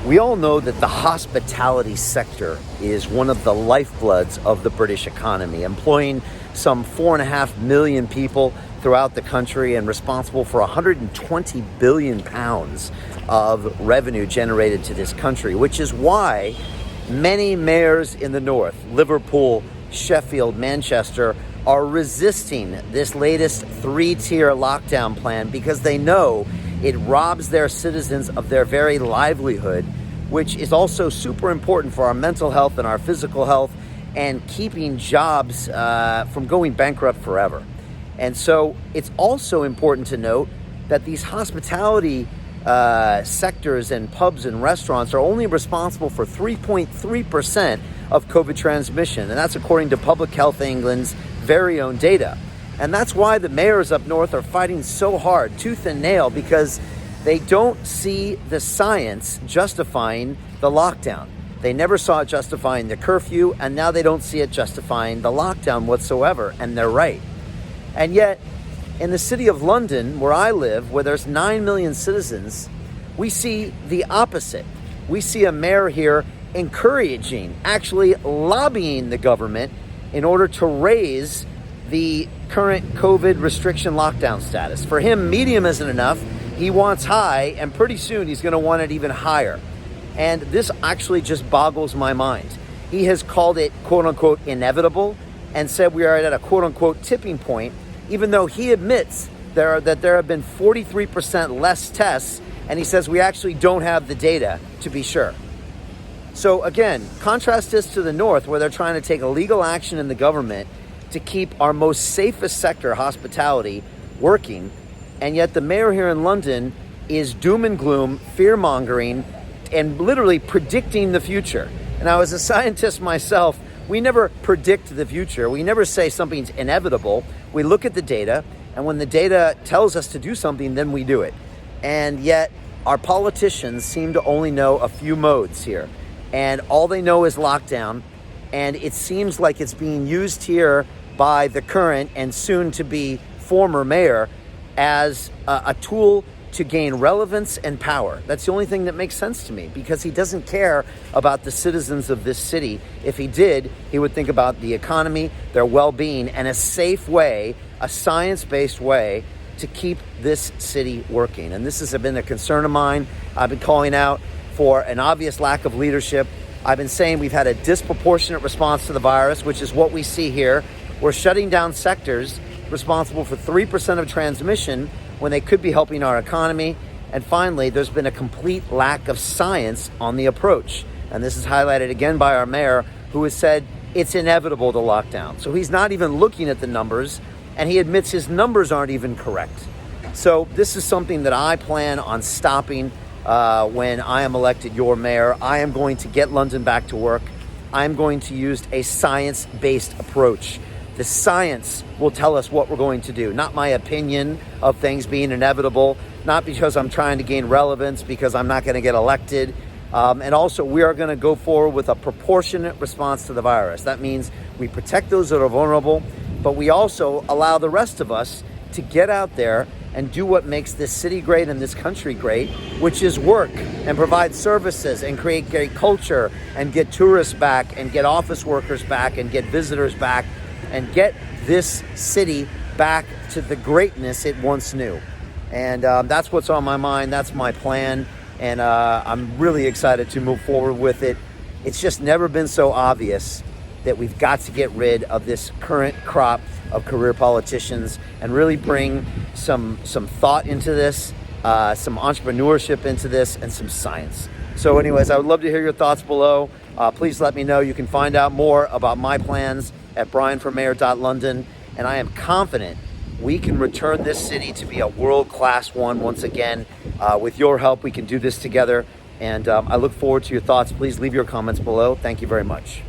We all know that the hospitality sector is one of the lifebloods of the British economy, employing some 4.5 million people throughout the country and responsible for 120 billion pounds of revenue generated to this country, which is why many mayors in the north, Liverpool, Sheffield, Manchester, are resisting this latest 3-tier lockdown plan because they know it robs their citizens of their very livelihood, which is also super important for our mental health and our physical health and keeping jobs from going bankrupt forever. And so it's also important to note that these hospitality sectors and pubs and restaurants are only responsible for 3.3% of COVID transmission. And that's according to Public Health England's very own data. And that's why the mayors up north are fighting so hard, tooth and nail, because they don't see the science justifying the lockdown. They never saw it justifying the curfew, and now they don't see it justifying the lockdown whatsoever, and they're right. And yet, in the city of London, where I live, where there's 9 million citizens, we see the opposite. We see a mayor here encouraging, actually lobbying the government in order to raise the current COVID restriction lockdown status. For him, medium isn't enough. He wants high, and pretty soon he's going to want it even higher. And this actually just boggles my mind. He has called it, quote unquote, inevitable, and said we are at a quote unquote tipping point, even though he admits that there have been 43% less tests, and he says we actually don't have the data to be sure. So again, contrast this to the north, where they're trying to take legal action in the government to keep our most safest sector, hospitality, working. And yet the mayor here in London is doom and gloom, fear-mongering, and literally predicting the future. And I was a scientist myself. We never predict the future. We never say something's inevitable. We look at the data, and when the data tells us to do something, then we do it. And yet our politicians seem to only know a few modes here. And all they know is lockdown. And it seems like it's being used here by the current and soon to be former mayor as a tool to gain relevance and power. That's the only thing that makes sense to me, because he doesn't care about the citizens of this city. If he did, he would think about the economy, their well-being, and a safe way, a science-based way to keep this city working. And this has been a concern of mine. I've been calling out for an obvious lack of leadership. I've been saying we've had a disproportionate response to the virus, which is what we see here. We're shutting down sectors responsible for 3% of transmission when they could be helping our economy. And finally, there's been a complete lack of science on the approach. And this is highlighted again by our mayor, who has said it's inevitable to lock down. So he's not even looking at the numbers, and he admits his numbers aren't even correct. So this is something that I plan on stopping when I am elected your mayor. I am going to get London back to work. I'm going to use a science-based approach. The science will tell us what we're going to do, not my opinion of things being inevitable, not because I'm trying to gain relevance, because I'm not going to get elected. And also, we are going to go forward with a proportionate response to the virus. That means we protect those that are vulnerable, but we also allow the rest of us to get out there and do what makes this city great and this country great, which is work and provide services and create great culture and get tourists back and get office workers back and get visitors back and get this city back to the greatness it once knew. And that's what's on my mind. That's my plan. And I'm really excited to move forward with it. It's just never been so obvious that we've got to get rid of this current crop of career politicians and really bring some thought into this, some entrepreneurship into this, and some science. So anyways, I would love to hear your thoughts below. Please let me know. You can find out more about my plans at brianformayor.london. And I am confident we can return this city to be a world-class one once again. With your help, we can do this together. And I look forward to your thoughts. Please leave your comments below. Thank you very much.